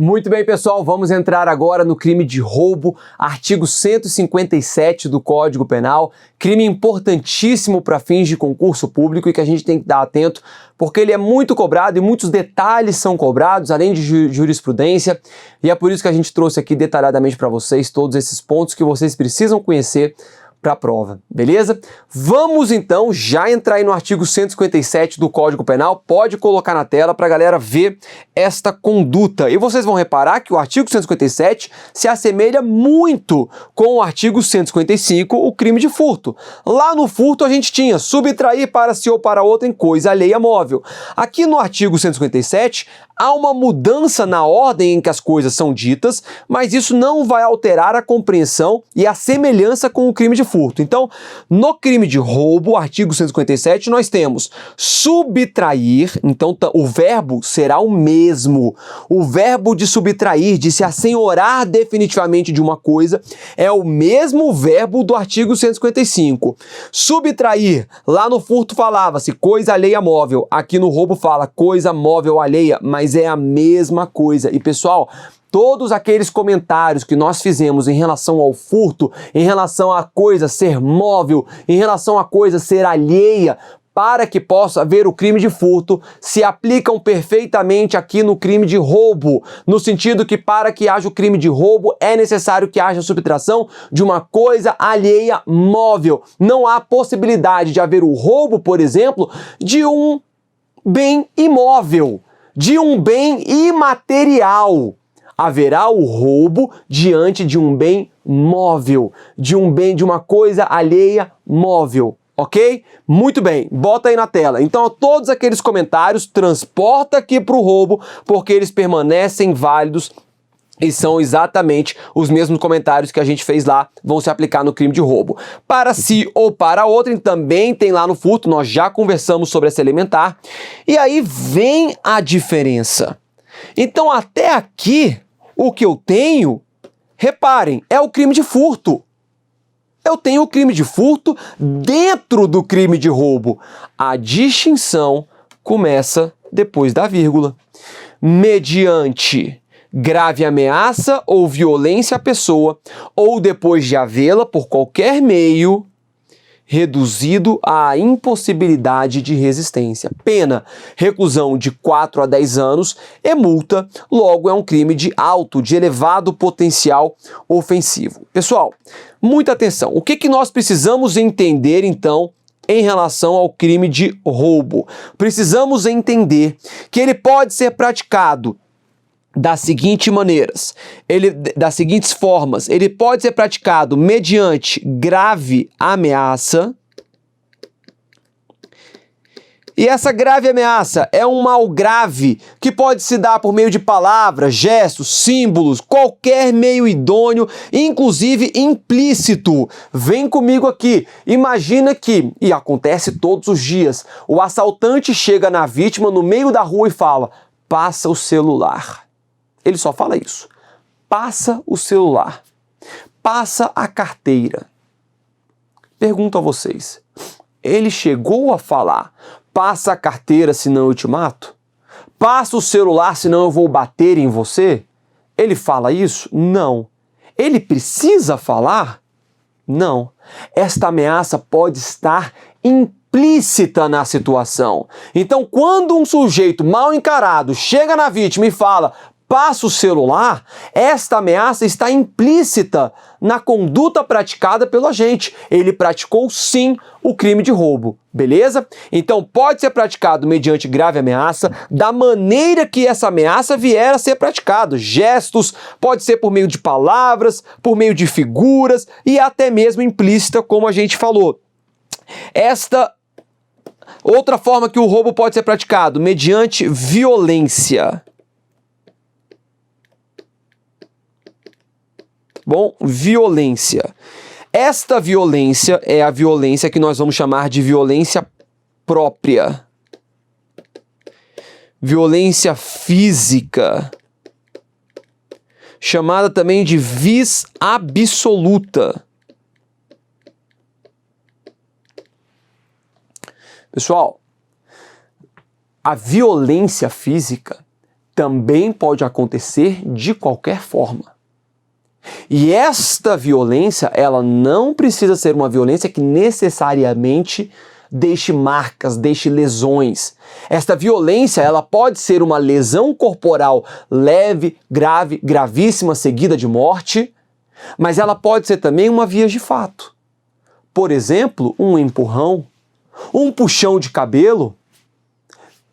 Muito bem, pessoal, vamos entrar agora no crime de roubo, artigo 157 do Código Penal, crime importantíssimo para fins de concurso público e que a gente tem que dar atento, porque ele é muito cobrado e muitos detalhes são cobrados, além de jurisprudência, e é por isso que a gente trouxe aqui detalhadamente para vocês todos esses pontos que vocês precisam conhecer para a prova, beleza? Vamos então já entrar aí no artigo 157 do Código Penal, pode colocar na tela para a galera ver esta conduta. E vocês vão reparar que o artigo 157 se assemelha muito com o artigo 155, o crime de furto. Lá no furto a gente tinha subtrair para si ou para outrem coisa alheia móvel. Aqui no artigo 157 há uma mudança na ordem em que as coisas são ditas, mas isso não vai alterar a compreensão e a semelhança com o crime de furto. Então, no crime de roubo, artigo 157, nós temos subtrair, então o verbo será o mesmo. O verbo de subtrair, de se assenhorar definitivamente de uma coisa, é o mesmo verbo do artigo 155. Subtrair, lá no furto falava-se coisa alheia móvel, aqui no roubo fala coisa móvel alheia, mas é a mesma coisa. E pessoal, todos aqueles comentários que nós fizemos em relação ao furto, em relação à coisa ser móvel, em relação à coisa ser alheia, para que possa haver o crime de furto, se aplicam perfeitamente aqui no crime de roubo, no sentido que para que haja o crime de roubo é necessário que haja subtração de uma coisa alheia móvel. Não há possibilidade de haver o roubo, por exemplo, de um bem imóvel, de um bem imaterial. Haverá o roubo diante de um bem móvel, de um bem, de uma coisa alheia móvel, ok? Muito bem, bota aí na tela. Então, todos aqueles comentários transporta aqui para o roubo, porque eles permanecem válidos e são exatamente os mesmos comentários que a gente fez lá, vão se aplicar no crime de roubo. Para si ou para outrem, também tem lá no furto, nós já conversamos sobre essa elementar. E aí vem a diferença. Então, até aqui, o que eu tenho, reparem, é o crime de furto. Eu tenho o crime de furto dentro do crime de roubo. A distinção começa depois da vírgula. Mediante grave ameaça ou violência à pessoa, ou depois de havê-la por qualquer meio, reduzido à impossibilidade de resistência. Pena, reclusão de 4 a 10 anos e multa, logo é um crime de elevado potencial ofensivo. Pessoal, muita atenção. O que nós precisamos entender, então, em relação ao crime de roubo? Precisamos entender que ele pode ser praticado das seguintes maneiras, das seguintes formas. Ele pode ser praticado mediante grave ameaça. E essa grave ameaça é um mal grave que pode se dar por meio de palavras, gestos, símbolos, qualquer meio idôneo, inclusive implícito. Vem comigo aqui. Imagina que, e acontece todos os dias, o assaltante chega na vítima no meio da rua e fala: passa o celular. Ele só fala isso. Passa o celular. Passa a carteira. Pergunto a vocês. Ele chegou a falar: passa a carteira, senão eu te mato? Passa o celular, senão eu vou bater em você? Ele fala isso? Não. Ele precisa falar? Não. Esta ameaça pode estar implícita na situação. Então, quando um sujeito mal encarado chega na vítima e fala: passa o celular, esta ameaça está implícita na conduta praticada pelo agente. Ele praticou, sim, o crime de roubo, beleza? Então, pode ser praticado mediante grave ameaça, da maneira que essa ameaça vier a ser praticada. Gestos, pode ser por meio de palavras, por meio de figuras e até mesmo implícita, como a gente falou. Esta outra forma que o roubo pode ser praticado, mediante violência. Bom, violência. Esta violência é a violência que nós vamos chamar de violência própria. Violência física. Chamada também de vis absoluta. Pessoal, a violência física também pode acontecer de qualquer forma. E esta violência, ela não precisa ser uma violência que necessariamente deixe marcas, deixe lesões. Esta violência, ela pode ser uma lesão corporal leve, grave, gravíssima, seguida de morte, mas ela pode ser também uma via de fato. Por exemplo, um empurrão, um puxão de cabelo,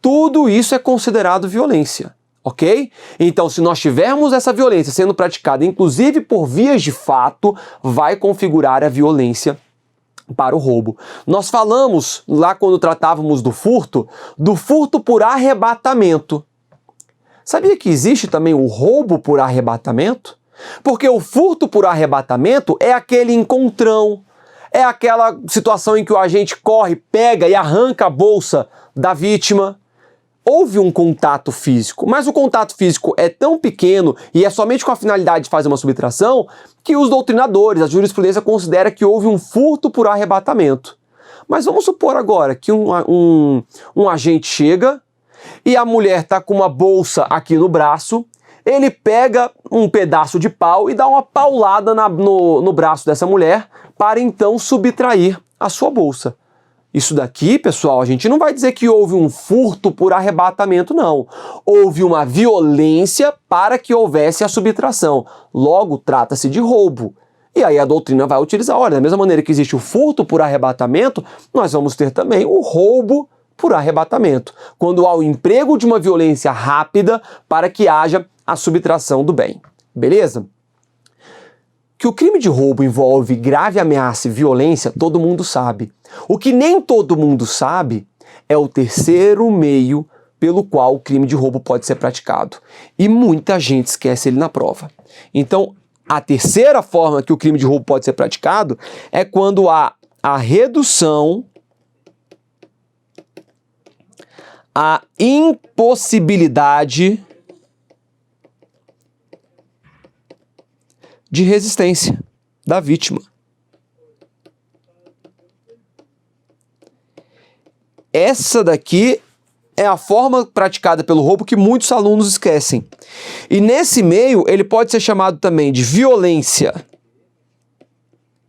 tudo isso é considerado violência, ok? Então, se nós tivermos essa violência sendo praticada, inclusive por vias de fato, vai configurar a violência para o roubo. Nós falamos lá quando tratávamos do furto por arrebatamento. Sabia que existe também o roubo por arrebatamento? Porque o furto por arrebatamento é aquele encontrão, é aquela situação em que o agente corre, pega e arranca a bolsa da vítima. Houve um contato físico, mas o contato físico é tão pequeno e é somente com a finalidade de fazer uma subtração que os doutrinadores, a jurisprudência considera que houve um furto por arrebatamento. Mas vamos supor agora que um agente chega e a mulher está com uma bolsa aqui no braço, ele pega um pedaço de pau e dá uma paulada no braço dessa mulher para então subtrair a sua bolsa. Isso daqui, pessoal, a gente não vai dizer que houve um furto por arrebatamento, não. Houve uma violência para que houvesse a subtração. Logo, trata-se de roubo. E aí a doutrina vai utilizar, olha, da mesma maneira que existe o furto por arrebatamento, nós vamos ter também o roubo por arrebatamento, quando há o emprego de uma violência rápida para que haja a subtração do bem. Beleza? Que o crime de roubo envolve grave ameaça e violência, todo mundo sabe. O que nem todo mundo sabe é o terceiro meio pelo qual o crime de roubo pode ser praticado. E muita gente esquece ele na prova. Então, a terceira forma que o crime de roubo pode ser praticado é quando há a redução, a impossibilidade de resistência da vítima. Essa daqui é a forma praticada pelo roubo que muitos alunos esquecem. E nesse meio, ele pode ser chamado também de violência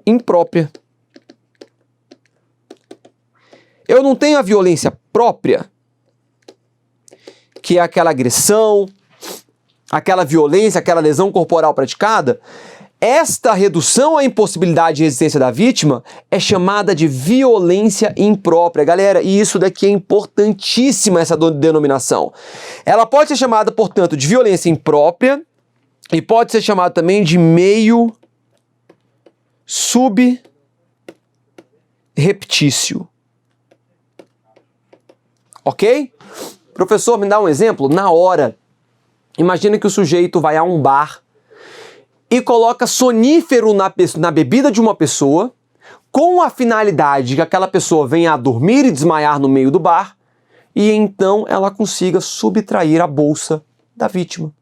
imprópria. Eu não tenho a violência própria, que é aquela agressão, aquela violência, aquela lesão corporal praticada. Esta redução à impossibilidade de resistência da vítima é chamada de violência imprópria. Galera, e isso daqui é importantíssima, essa denominação. Ela pode ser chamada, portanto, de violência imprópria e pode ser chamada também de meio subreptício. Ok? Professor, me dá um exemplo? Na hora. Imagina que o sujeito vai a um bar e coloca sonífero na bebida de uma pessoa com a finalidade de que aquela pessoa venha a dormir e desmaiar no meio do bar e então ela consiga subtrair a bolsa da vítima.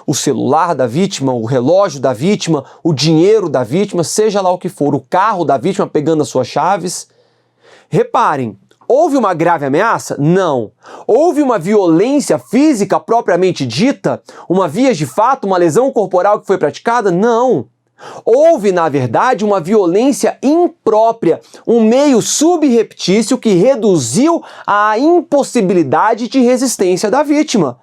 O celular da vítima, o relógio da vítima, o dinheiro da vítima, seja lá o que for, o carro da vítima pegando as suas chaves. Reparem, houve uma grave ameaça? Não. Houve uma violência física propriamente dita? Uma via de fato, uma lesão corporal que foi praticada? Não. Houve, na verdade, uma violência imprópria, um meio subreptício que reduziu a impossibilidade de resistência da vítima.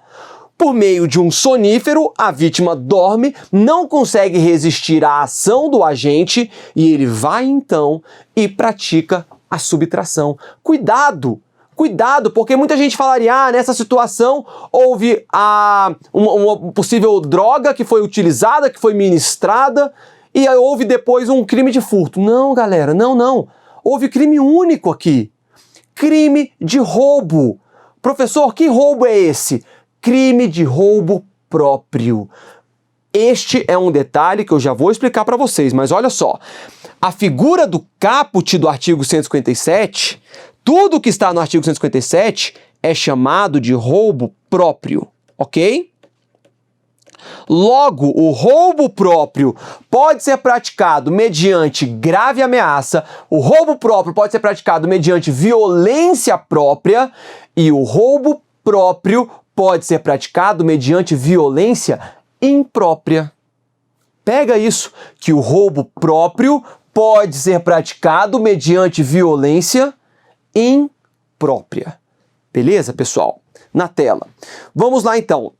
Por meio de um sonífero, a vítima dorme, não consegue resistir à ação do agente e ele vai então e pratica a subtração. Cuidado! Cuidado, porque muita gente falaria, nessa situação houve uma possível droga que foi utilizada, que foi ministrada, e houve depois um crime de furto. Não, galera, não. Houve crime único aqui. Crime de roubo. Professor, que roubo é esse? Crime de roubo próprio. Este é um detalhe que eu já vou explicar para vocês, mas olha só. A figura do caput do artigo 157, tudo que está no artigo 157 é chamado de roubo próprio, ok? Logo, o roubo próprio pode ser praticado mediante grave ameaça, o roubo próprio pode ser praticado mediante violência própria e o roubo próprio pode ser praticado mediante violência imprópria. Pega isso, que o roubo próprio pode ser praticado mediante violência imprópria. Beleza, pessoal? Na tela. Vamos lá, então.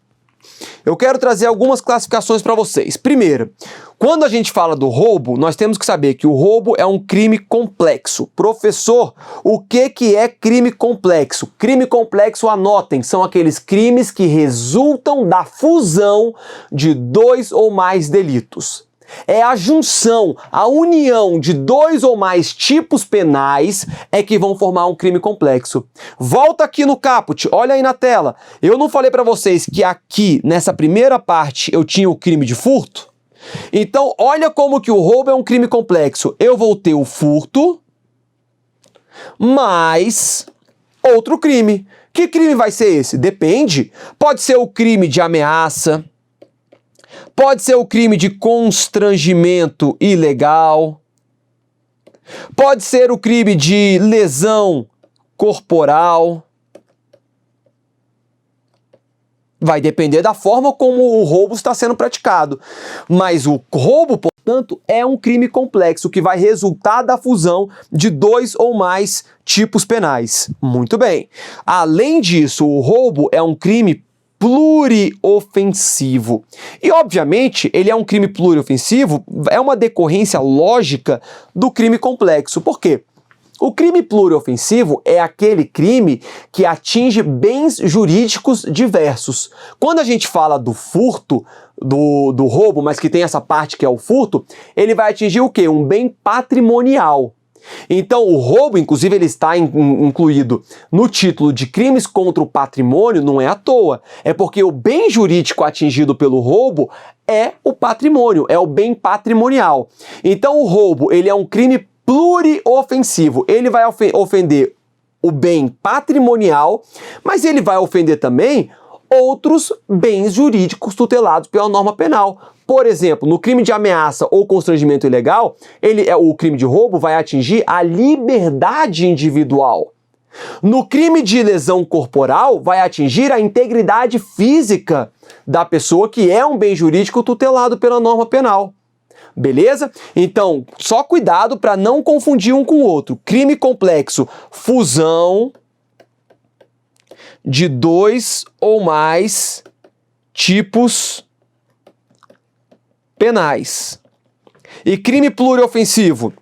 Eu quero trazer algumas classificações para vocês. Primeiro, quando a gente fala do roubo, nós temos que saber que o roubo é um crime complexo. Professor, o que é crime complexo? Crime complexo, anotem, são aqueles crimes que resultam da fusão de dois ou mais delitos. É a junção, a união de dois ou mais tipos penais é que vão formar um crime complexo. Volta aqui no caput, olha aí na tela. Eu não falei para vocês que aqui, nessa primeira parte, eu tinha o crime de furto? Então, olha como que o roubo é um crime complexo. Eu vou ter o furto, mais outro crime. Que crime vai ser esse? Depende. Pode ser o crime de ameaça, pode ser o crime de constrangimento ilegal, pode ser o crime de lesão corporal. Vai depender da forma como o roubo está sendo praticado. Mas o roubo, portanto, é um crime complexo que vai resultar da fusão de dois ou mais tipos penais. Muito bem. Além disso, o roubo é um crime pluriofensivo. E, obviamente, ele é um crime pluriofensivo, é uma decorrência lógica do crime complexo. Por quê? O crime pluriofensivo é aquele crime que atinge bens jurídicos diversos. Quando a gente fala do furto, do roubo, mas que tem essa parte que é o furto, ele vai atingir o quê? Um bem patrimonial. Então, o roubo, inclusive, ele está incluído no título de crimes contra o patrimônio, não é à toa. É porque o bem jurídico atingido pelo roubo é o patrimônio, é o bem patrimonial. Então, o roubo, ele é um crime pluriofensivo. Ele vai ofender o bem patrimonial, mas ele vai ofender também outros bens jurídicos tutelados pela norma penal. Por exemplo, no crime de ameaça ou constrangimento ilegal, o crime de roubo vai atingir a liberdade individual. No crime de lesão corporal, vai atingir a integridade física da pessoa, que é um bem jurídico tutelado pela norma penal. Beleza? Então, só cuidado para não confundir um com o outro. Crime complexo, fusão de dois ou mais tipos penais. E crime pluriofensivo,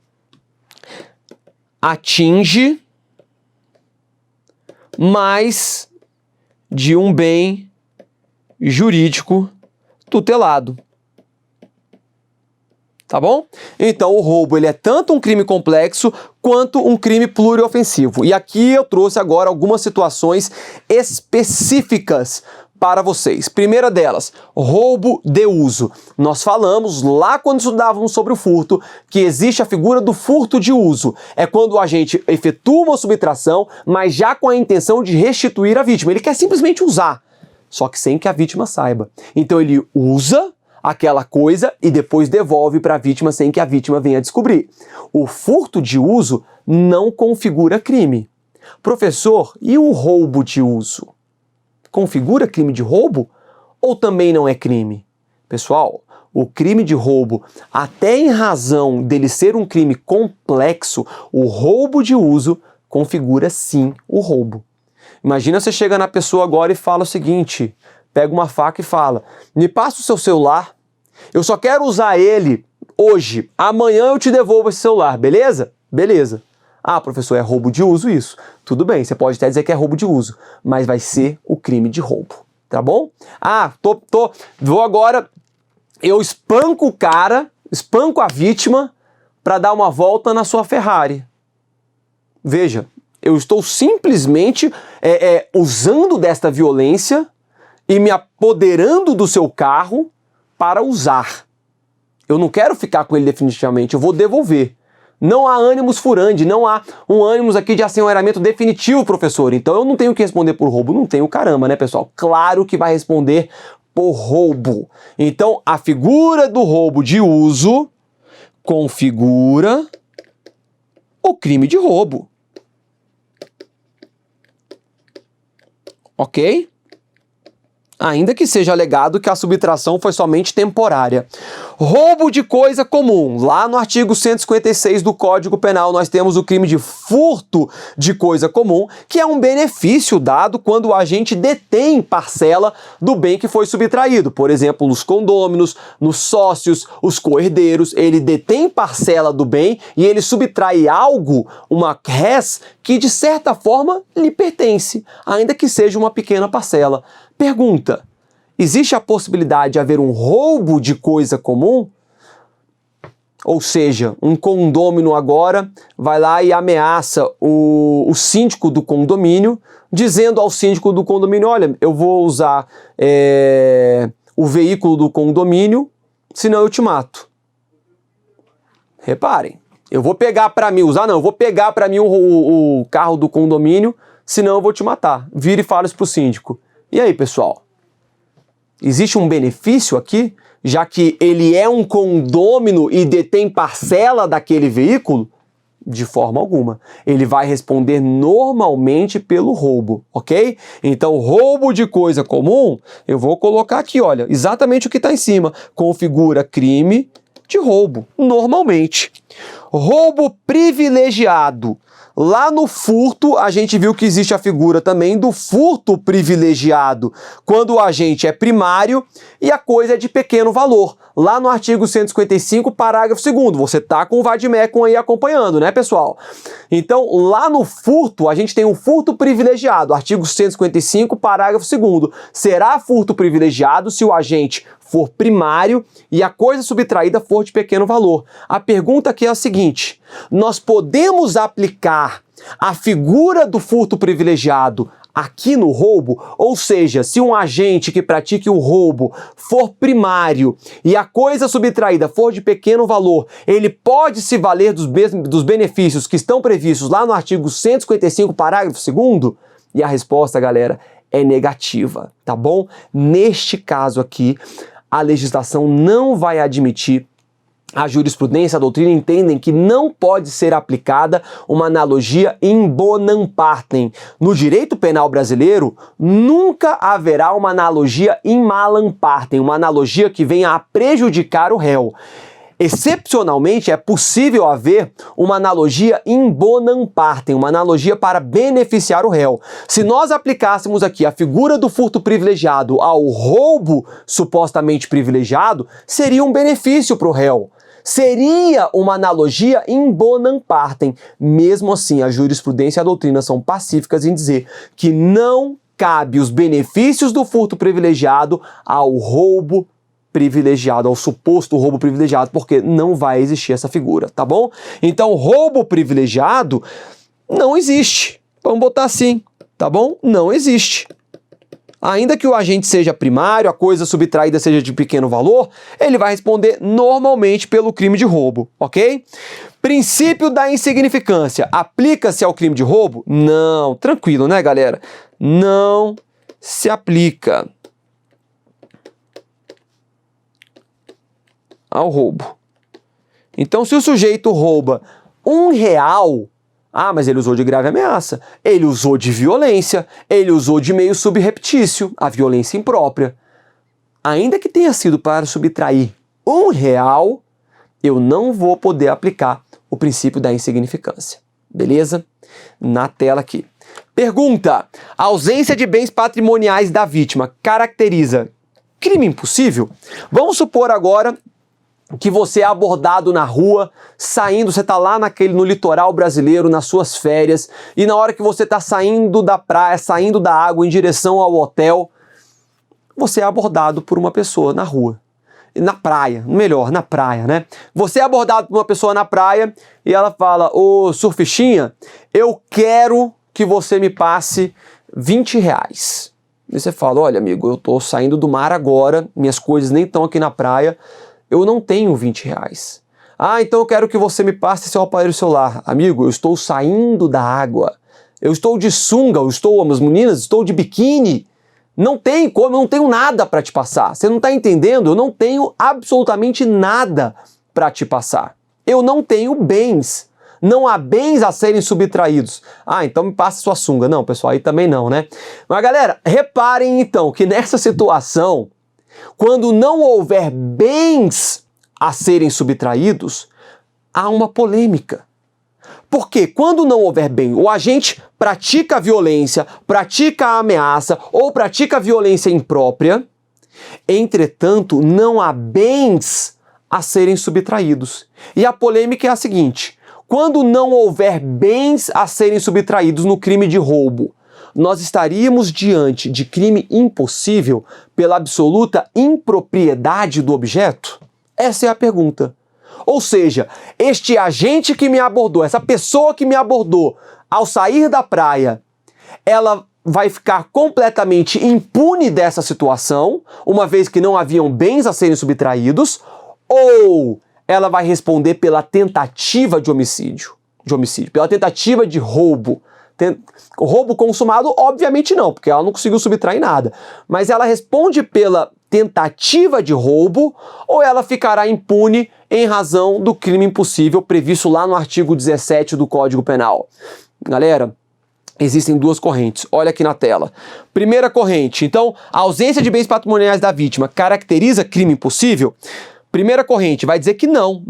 atinge mais de um bem jurídico tutelado. Tá bom? Então o roubo, ele é tanto um crime complexo quanto um crime pluriofensivo. E aqui eu trouxe agora algumas situações específicas para vocês. Primeira delas, roubo de uso. Nós falamos lá quando estudávamos sobre o furto que existe a figura do furto de uso. É quando o agente efetua uma subtração, mas já com a intenção de restituir a vítima. Ele quer simplesmente usar, só que sem que a vítima saiba. Então ele usa aquela coisa e depois devolve para a vítima sem que a vítima venha descobrir. O furto de uso não configura crime. Professor, e o roubo de uso? Configura crime de roubo ou também não é crime? Pessoal, o crime de roubo, até em razão dele ser um crime complexo, o roubo de uso configura sim o roubo. Imagina você chega na pessoa agora e fala o seguinte, pega uma faca e fala, me passa o seu celular, eu só quero usar ele hoje, amanhã eu te devolvo esse celular, beleza? Beleza. Ah, professor, é roubo de uso isso. Tudo bem, você pode até dizer que é roubo de uso, mas vai ser o crime de roubo, tá bom? Ah, vou agora, eu espanco o cara, espanco a vítima para dar uma volta na sua Ferrari. Veja, eu estou simplesmente usando desta violência e me apoderando do seu carro para usar. Eu não quero ficar com ele definitivamente, eu vou devolver. Não há ânimos furandi, não há um ânimos aqui de assenhoramento definitivo, professor. Então eu não tenho que responder por roubo. Não tenho, caramba, né, pessoal? Claro que vai responder por roubo. Então a figura do roubo de uso configura o crime de roubo. Ok? ainda que seja alegado que a subtração foi somente temporária. Roubo de coisa comum. Lá no artigo 156 do Código Penal nós temos o crime de furto de coisa comum, que é um benefício dado quando o agente detém parcela do bem que foi subtraído. Por exemplo, nos condôminos, nos sócios, os coherdeiros, ele detém parcela do bem e ele subtrai algo, uma res, que de certa forma lhe pertence, ainda que seja uma pequena parcela. Pergunta: existe a possibilidade de haver um roubo de coisa comum? Ou seja, um condômino agora vai lá e ameaça o síndico do condomínio, dizendo ao síndico do condomínio: olha, eu vou usar o veículo do condomínio, senão eu te mato. Reparem, eu vou pegar para mim, eu vou pegar para mim o carro do condomínio, senão eu vou te matar. Vira e fala isso pro síndico. E aí, pessoal? Existe um benefício aqui, já que ele é um condômino e detém parcela daquele veículo? De forma alguma. Ele vai responder normalmente pelo roubo, ok? Então, roubo de coisa comum, eu vou colocar aqui, olha, exatamente o que está em cima. Configura crime de roubo, normalmente. Roubo privilegiado. Lá no furto, a gente viu que existe a figura também do furto privilegiado, quando o agente é primário e a coisa é de pequeno valor. Lá no artigo 155, parágrafo 2º, você tá com o vademecum aí acompanhando, né, pessoal? Então, lá no furto, a gente tem um furto privilegiado, artigo 155, parágrafo 2º. Será furto privilegiado se o agente for primário e a coisa subtraída for de pequeno valor. A pergunta aqui é a seguinte: nós podemos aplicar a figura do furto privilegiado aqui no roubo? Ou seja, se um agente que pratique o roubo for primário e a coisa subtraída for de pequeno valor, ele pode se valer dos benefícios que estão previstos lá no artigo 155, parágrafo 2º? E a resposta, galera, é negativa, tá bom? Neste caso aqui, a legislação não vai admitir, a jurisprudência, a doutrina entendem que não pode ser aplicada uma analogia in bonam partem. No direito penal brasileiro, nunca haverá uma analogia in malam partem, uma analogia que venha a prejudicar o réu. Excepcionalmente, é possível haver uma analogia in bonam partem, uma analogia para beneficiar o réu. Se nós aplicássemos aqui a figura do furto privilegiado ao roubo supostamente privilegiado, seria um benefício para o réu. Seria uma analogia in bonam partem. Mesmo assim, a jurisprudência e a doutrina são pacíficas em dizer que não cabe os benefícios do furto privilegiado ao roubo privilegiado, ao suposto roubo privilegiado, porque não vai existir essa figura, tá bom? Então, roubo privilegiado não existe. Vamos botar assim, tá bom? Não existe. Ainda que o agente seja primário, a coisa subtraída seja de pequeno valor, ele vai responder normalmente pelo crime de roubo, ok? Princípio da insignificância. Aplica-se ao crime de roubo? Não. Tranquilo, né, galera? Não se aplica ao roubo. Então, se o sujeito rouba R$1, mas ele usou de grave ameaça, ele usou de violência, ele usou de meio subreptício, a violência imprópria. Ainda que tenha sido para subtrair R$1, eu não vou poder aplicar o princípio da insignificância. Beleza? Na tela aqui. Pergunta: a ausência de bens patrimoniais da vítima caracteriza crime impossível? Vamos supor agora que você é abordado na rua, saindo, você tá lá no litoral brasileiro, nas suas férias, e na hora que você tá saindo da praia, saindo da água em direção ao hotel, você é abordado por uma pessoa na rua. Na praia, melhor, na praia, né? Você é abordado por uma pessoa na praia e ela fala: ô surfistinha, eu quero que você me passe R$20. E você fala: olha, amigo, eu tô saindo do mar agora, minhas coisas nem estão aqui na praia, eu não tenho R$20. Então eu quero que você me passe seu aparelho celular. Amigo, eu estou saindo da água. Eu estou de sunga, as meninas, estou de biquíni. Não tem como, eu não tenho nada para te passar. Você não está entendendo? Eu não tenho absolutamente nada para te passar. Eu não tenho bens. não há bens a serem subtraídos. Ah, então me passa sua sunga. Não, pessoal, aí também não, né? Mas, galera, reparem então que nessa situação, quando não houver bens a serem subtraídos, há uma polêmica. Porque quando não houver bem, o agente pratica a violência, pratica a ameaça ou pratica a violência imprópria, entretanto, não há bens a serem subtraídos. E a polêmica é a seguinte: quando não houver bens a serem subtraídos no crime de roubo, nós estaríamos diante de crime impossível pela absoluta impropriedade do objeto? Essa é a pergunta. Ou seja, este agente que me abordou, essa pessoa que me abordou, ao sair da praia, ela vai ficar completamente impune dessa situação, uma vez que não haviam bens a serem subtraídos, ou ela vai responder pela tentativa de homicídio, pela tentativa de roubo. O roubo consumado, obviamente não, porque ela não conseguiu subtrair nada. Mas ela responde pela tentativa de roubo ou ela ficará impune em razão do crime impossível previsto lá no artigo 17 do Código Penal. Galera, existem duas correntes, olha aqui na tela. Primeira corrente, então, a ausência de bens patrimoniais da vítima caracteriza crime impossível? Primeira corrente vai dizer que não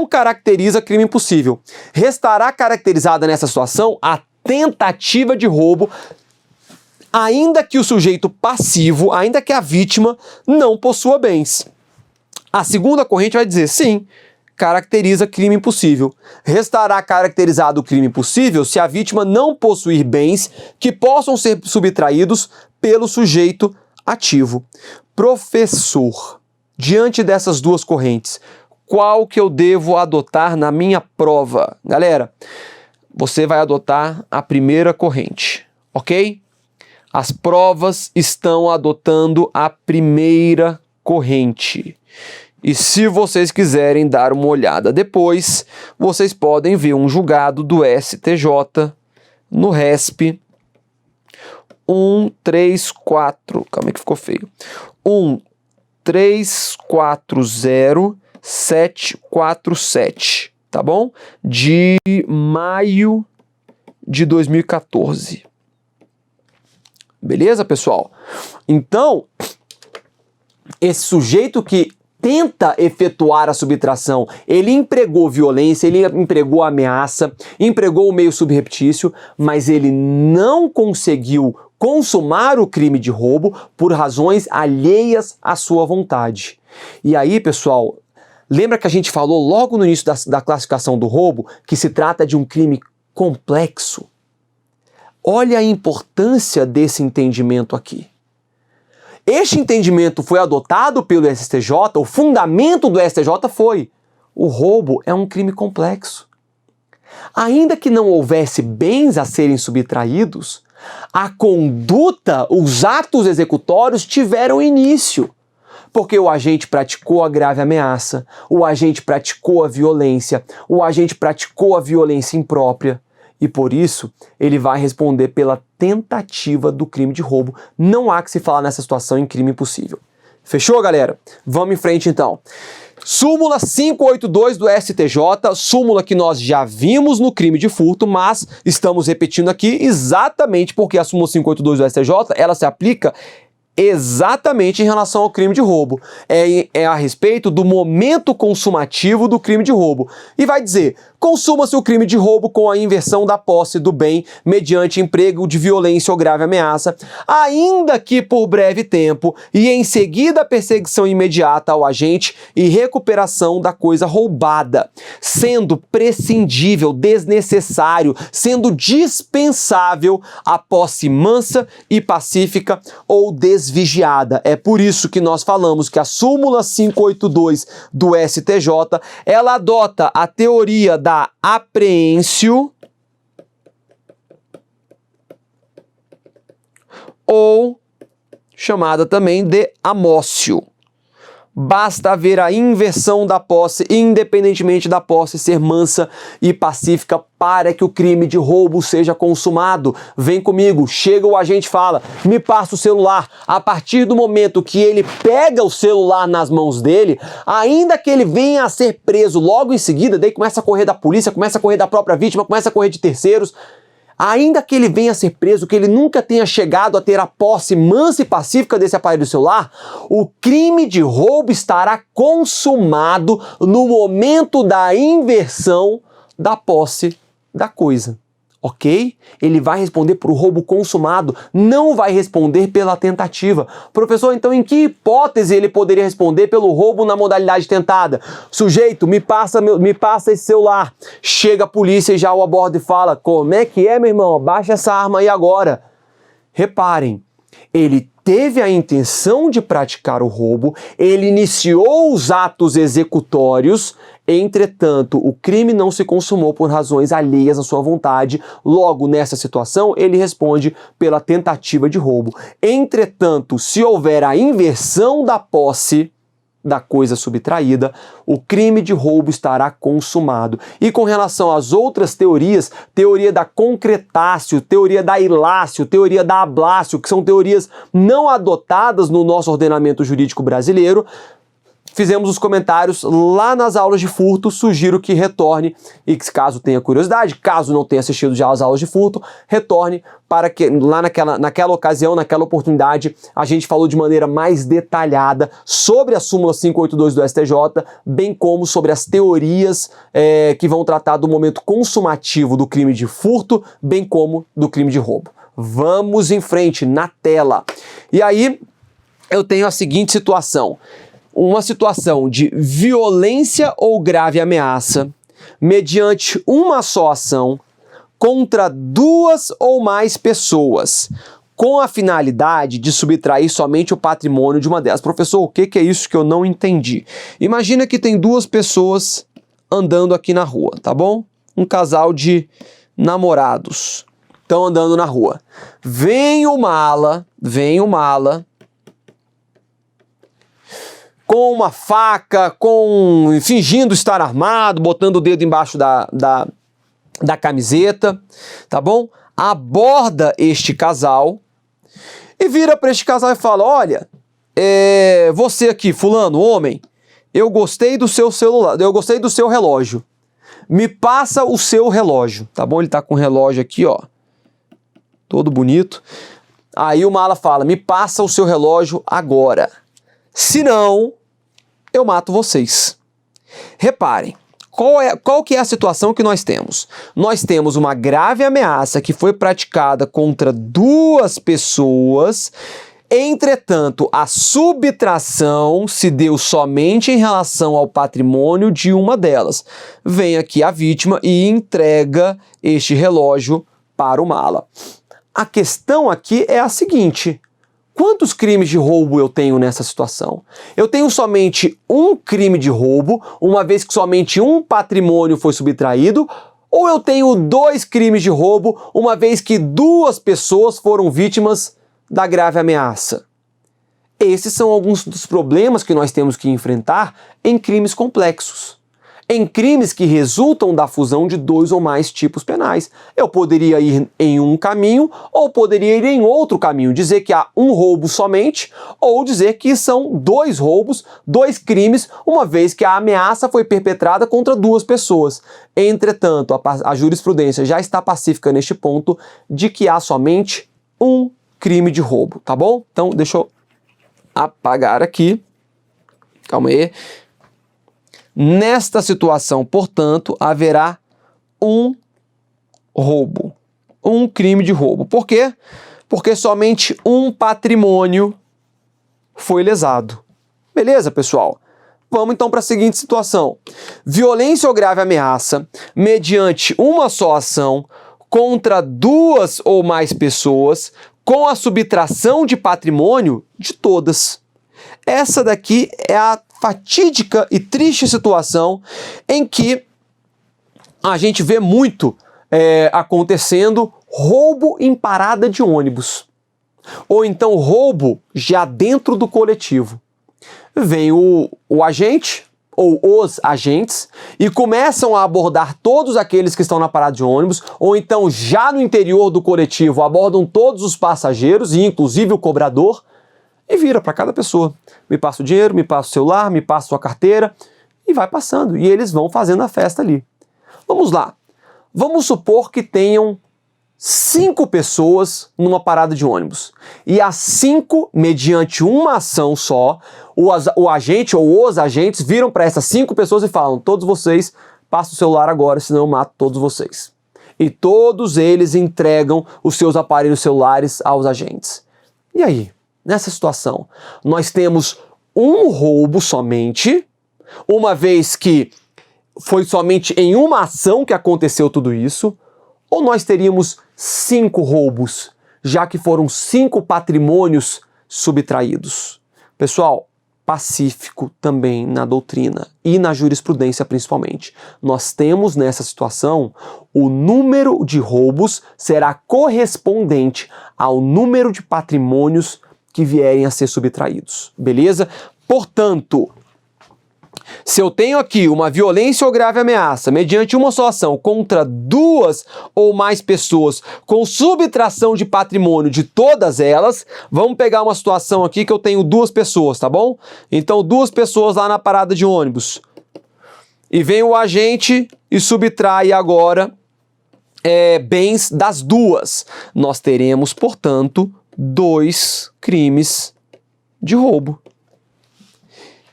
caracteriza crime impossível. Restará caracterizada nessa situação a tentativa de roubo, ainda que o sujeito passivo, ainda que a vítima não possua bens. A segunda corrente vai dizer sim, caracteriza crime impossível. Restará caracterizado o crime impossível se a vítima não possuir bens que possam ser subtraídos pelo sujeito ativo. Professor, diante dessas duas correntes, qual que eu devo adotar na minha prova? Galera, você vai adotar a primeira corrente, ok? As provas estão adotando a primeira corrente. E se vocês quiserem dar uma olhada depois, vocês podem ver um julgado do STJ no RESP 134, calma aí que ficou feio, 1340747, tá bom? De maio de 2014. Beleza, pessoal? Então, esse sujeito que tenta efetuar a subtração, ele empregou violência, ele empregou ameaça, empregou o meio subreptício, mas ele não conseguiu consumar o crime de roubo por razões alheias à sua vontade. E aí, pessoal, lembra que a gente falou logo no início da classificação do roubo que se trata de um crime complexo? Olha a importância desse entendimento aqui. Este entendimento foi adotado pelo STJ, o fundamento do STJ foi: o roubo é um crime complexo. Ainda que não houvesse bens a serem subtraídos, a conduta, os atos executórios tiveram início. Porque o agente praticou a grave ameaça, o agente praticou a violência, o agente praticou a violência imprópria. E por isso, ele vai responder pela tentativa do crime de roubo. Não há que se falar nessa situação em crime impossível. Fechou, galera? Vamos em frente, então. Súmula 582 do STJ, súmula que nós já vimos no crime de furto, mas estamos repetindo aqui exatamente porque a súmula 582 do STJ, ela se aplica exatamente em relação ao crime de roubo. É a respeito do momento consumativo do crime de roubo. E vai dizer: consuma-se o crime de roubo com a inversão da posse do bem mediante emprego de violência ou grave ameaça, ainda que por breve tempo, e em seguida a perseguição imediata ao agente e recuperação da coisa roubada, sendo prescindível, desnecessário, sendo dispensável a posse mansa e pacífica ou desvigiada. É por isso que nós falamos que a súmula 582 do STJ, ela adota a teoria da apreensio ou chamada também de amócio. basta haver a inversão da posse, independentemente da posse ser mansa e pacífica, para que o crime de roubo seja consumado. Vem comigo, chega o agente e fala, me passa o celular. A partir do momento que ele pega o celular nas mãos dele, ainda que ele venha a ser preso logo em seguida, daí começa a correr da polícia, começa a correr da própria vítima, começa a correr de terceiros, ainda que ele venha a ser preso, que ele nunca tenha chegado a ter a posse mansa e pacífica desse aparelho celular, o crime de roubo estará consumado no momento da inversão da posse da coisa, ok? Ele vai responder por roubo consumado, não vai responder pela tentativa. Professor, então em que hipótese ele poderia responder pelo roubo na modalidade tentada? Sujeito, me passa esse celular. Chega a polícia e já o aborda e fala, como é que é, meu irmão? Baixa essa arma aí agora. Reparem, ele teve a intenção de praticar o roubo, ele iniciou os atos executórios, entretanto, o crime não se consumou por razões alheias à sua vontade, logo, nessa situação, ele responde pela tentativa de roubo. Entretanto, se houver a inversão da posse da coisa subtraída, o crime de roubo estará consumado. E com relação às outras teorias, teoria da concretácio, teoria da ilácio, teoria da ablácio, que são teorias não adotadas no nosso ordenamento jurídico brasileiro, fizemos os comentários lá nas aulas de furto, sugiro que retorne, e que caso tenha curiosidade, caso não tenha assistido já às aulas de furto, retorne para que lá naquela ocasião, naquela oportunidade, a gente falou de maneira mais detalhada sobre a súmula 582 do STJ, bem como sobre as teorias que vão tratar do momento consumativo do crime de furto, bem como do crime de roubo. Vamos em frente, na tela. E aí, eu tenho a seguinte situação. Uma situação de violência ou grave ameaça mediante uma só ação contra duas ou mais pessoas, com a finalidade de subtrair somente o patrimônio de uma delas. Professor, o que é isso que eu não entendi? Imagina que tem duas pessoas andando aqui na rua, tá bom? Um casal de namorados estão andando na rua. Vem o mala, com uma faca, fingindo estar armado, botando o dedo embaixo da camiseta, tá bom? Aborda este casal e vira para este casal e fala, olha, você aqui, fulano, homem, eu gostei do seu celular, eu gostei do seu relógio, me passa o seu relógio, tá bom? Ele tá com o relógio aqui, ó, todo bonito. Aí o mala fala, me passa o seu relógio agora, senão eu mato vocês. Reparem, qual que é a situação que nós temos? Nós temos uma grave ameaça que foi praticada contra duas pessoas, entretanto, a subtração se deu somente em relação ao patrimônio de uma delas. Vem aqui a vítima e entrega este relógio para o mala. A questão aqui é a seguinte: quantos crimes de roubo eu tenho nessa situação? Eu tenho somente um crime de roubo, uma vez que somente um patrimônio foi subtraído, ou eu tenho dois crimes de roubo, uma vez que duas pessoas foram vítimas da grave ameaça? Esses são alguns dos problemas que nós temos que enfrentar em crimes complexos. Em crimes que resultam da fusão de dois ou mais tipos penais. Eu poderia ir em um caminho ou poderia ir em outro caminho, dizer que há um roubo somente ou dizer que são dois roubos, dois crimes, uma vez que a ameaça foi perpetrada contra duas pessoas. Entretanto, a jurisprudência já está pacífica neste ponto de que há somente um crime de roubo, tá bom? Então, deixa eu apagar aqui. Calma aí. Nesta situação, portanto, haverá um roubo, um crime de roubo. Por quê? Porque somente um patrimônio foi lesado. Beleza, pessoal? Vamos então para a seguinte situação. Violência ou grave ameaça, mediante uma só ação, contra duas ou mais pessoas, com a subtração de patrimônio de todas. Essa daqui é a fatídica e triste situação em que a gente vê muito acontecendo roubo em parada de ônibus, ou então roubo já dentro do coletivo. vem o agente ou os agentes e começam a abordar todos aqueles que estão na parada de ônibus, ou então já no interior do coletivo abordam todos os passageiros e inclusive o cobrador e vira para cada pessoa. Me passa o dinheiro, me passa o celular, me passa a sua carteira e vai passando. E eles vão fazendo a festa ali. Vamos lá. Vamos supor que tenham 5 pessoas numa parada de ônibus. E as 5, mediante uma ação só, o agente ou os agentes viram para essas 5 pessoas e falam: todos vocês, passem o celular agora, senão eu mato todos vocês. E todos eles entregam os seus aparelhos celulares aos agentes. E aí, nessa situação, nós temos um roubo somente, uma vez que foi somente em uma ação que aconteceu tudo isso, ou nós teríamos 5 roubos, já que foram 5 patrimônios subtraídos? Pessoal, pacífico também na doutrina e na jurisprudência principalmente. Nós temos nessa situação o número de roubos será correspondente ao número de patrimônios que vierem a ser subtraídos, beleza? Portanto, se eu tenho aqui uma violência ou grave ameaça mediante uma só ação contra 2 ou mais pessoas com subtração de patrimônio de todas elas, vamos pegar uma situação aqui que eu tenho 2 pessoas, tá bom? Então 2 pessoas lá na parada de ônibus e vem o agente e subtrai agora bens das 2. Nós teremos, portanto, 2 crimes de roubo.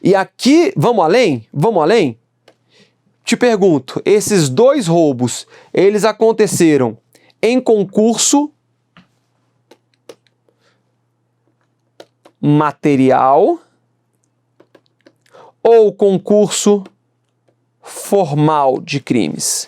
E aqui, vamos além? Vamos além? Te pergunto, esses 2 roubos, eles aconteceram em concurso material ou concurso formal de crimes?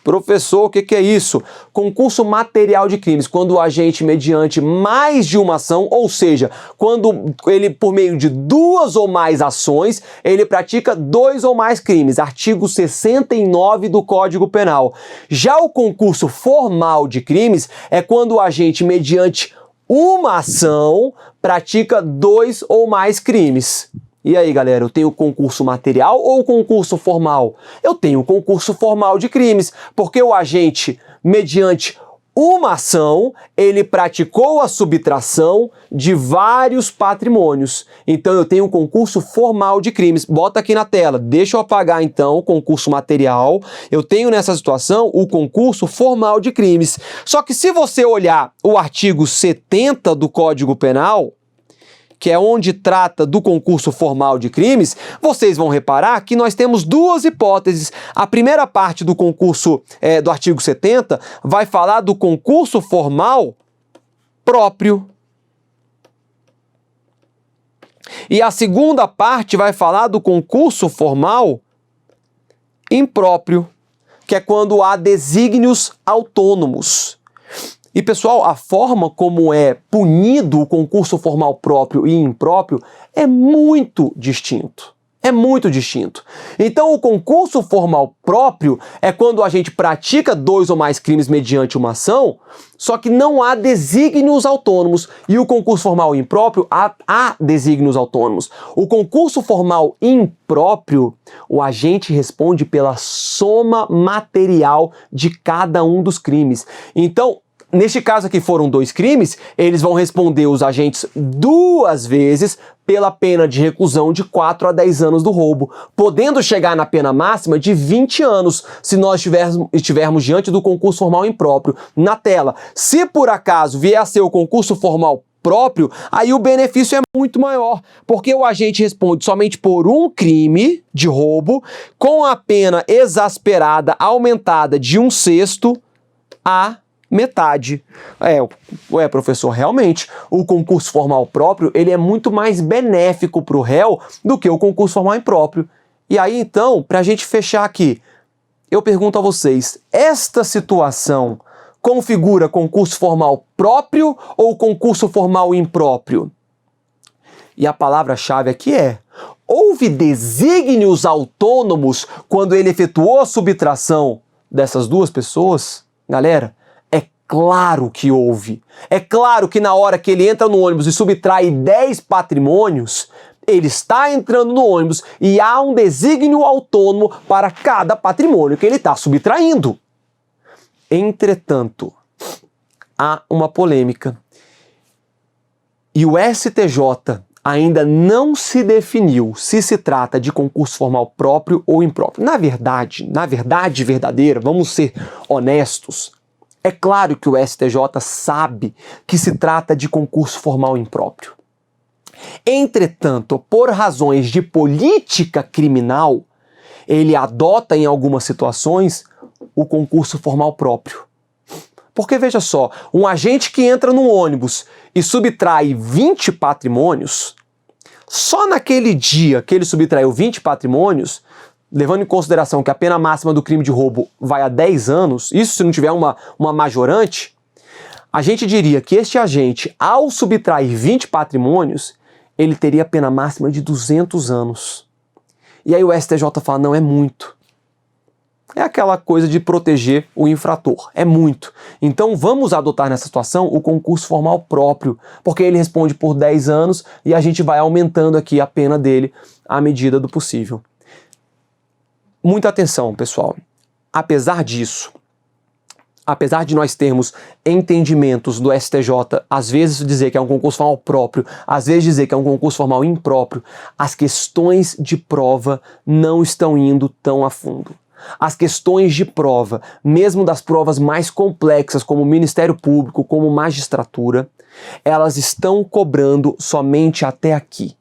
Professor, o que é isso? Concurso material de crimes, quando o agente, mediante mais de uma ação, ou seja, quando ele, por meio de 2 ou mais ações, ele pratica 2 ou mais crimes. Artigo 69 do Código Penal. Já o concurso formal de crimes é quando o agente, mediante uma ação, pratica 2 ou mais crimes. E aí, galera, eu tenho concurso material ou concurso formal? Eu tenho concurso formal de crimes, porque o agente, mediante uma ação, ele praticou a subtração de vários patrimônios. Então eu tenho um concurso formal de crimes. Bota aqui na tela. Deixa eu apagar então o concurso material. Eu tenho nessa situação o concurso formal de crimes. Só que se você olhar o artigo 70 do Código Penal, que é onde trata do concurso formal de crimes, vocês vão reparar que nós temos 2 hipóteses. A primeira parte do concurso do artigo 70 vai falar do concurso formal próprio. E a segunda parte vai falar do concurso formal impróprio, que é quando há desígnios autônomos. E, pessoal, a forma como é punido o concurso formal próprio e impróprio é muito distinto. É muito distinto. Então, o concurso formal próprio é quando a gente pratica 2 ou mais crimes mediante uma ação, só que não há desígnios autônomos. E o concurso formal impróprio, há desígnios autônomos. O concurso formal impróprio, o agente responde pela soma material de cada um dos crimes. Então, neste caso aqui foram 2 crimes, eles vão responder os agentes 2 vezes pela pena de reclusão de 4 a 10 anos do roubo, podendo chegar na pena máxima de 20 anos, se nós estivermos diante do concurso formal impróprio. Na tela, se por acaso vier a ser o concurso formal próprio, aí o benefício é muito maior, porque o agente responde somente por um crime de roubo, com a pena exasperada aumentada de 1/6 a metade. Professor, realmente, o concurso formal próprio, ele é muito mais benéfico para o réu do que o concurso formal impróprio. E aí, então, para a gente fechar aqui, eu pergunto a vocês, esta situação configura concurso formal próprio ou concurso formal impróprio? E a palavra-chave aqui é: houve desígnios autônomos quando ele efetuou a subtração dessas 2 pessoas? Galera, claro que houve. É claro que na hora que ele entra no ônibus e subtrai 10 patrimônios, ele está entrando no ônibus e há um desígnio autônomo para cada patrimônio que ele está subtraindo. Entretanto, há uma polêmica e o STJ ainda não se definiu se se trata de concurso formal próprio ou impróprio. Na verdade verdadeira, vamos ser honestos, é claro que o STJ sabe que se trata de concurso formal impróprio. Entretanto, por razões de política criminal, ele adota em algumas situações o concurso formal próprio. Porque veja só, um agente que entra num ônibus e subtrai 20 patrimônios, só naquele dia que ele subtraiu 20 patrimônios, levando em consideração que a pena máxima do crime de roubo vai a 10 anos, isso se não tiver uma majorante, a gente diria que este agente, ao subtrair 20 patrimônios, ele teria pena máxima de 200 anos. E aí o STJ fala, não, é muito. É aquela coisa de proteger o infrator, é muito. Então vamos adotar nessa situação o concurso formal próprio, porque ele responde por 10 anos e a gente vai aumentando aqui a pena dele à medida do possível. Muita atenção, pessoal. Apesar disso, apesar de nós termos entendimentos do STJ, às vezes dizer que é um concurso formal próprio, às vezes dizer que é um concurso formal impróprio, as questões de prova não estão indo tão a fundo. As questões de prova, mesmo das provas mais complexas, como o Ministério Público, como magistratura, elas estão cobrando somente até aqui.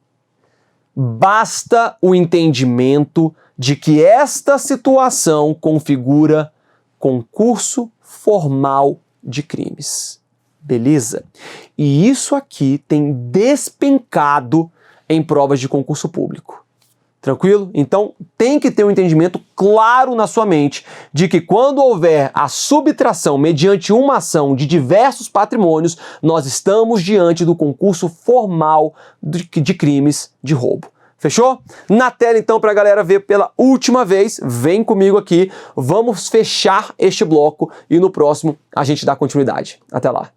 Basta o entendimento de que esta situação configura concurso formal de crimes. Beleza? E isso aqui tem despencado em provas de concurso público. Tranquilo? Então tem que ter um entendimento claro na sua mente de que quando houver a subtração mediante uma ação de diversos patrimônios, nós estamos diante do concurso formal de crimes de roubo. Fechou? Na tela então para a galera ver pela última vez, vem comigo aqui, vamos fechar este bloco e no próximo a gente dá continuidade. Até lá.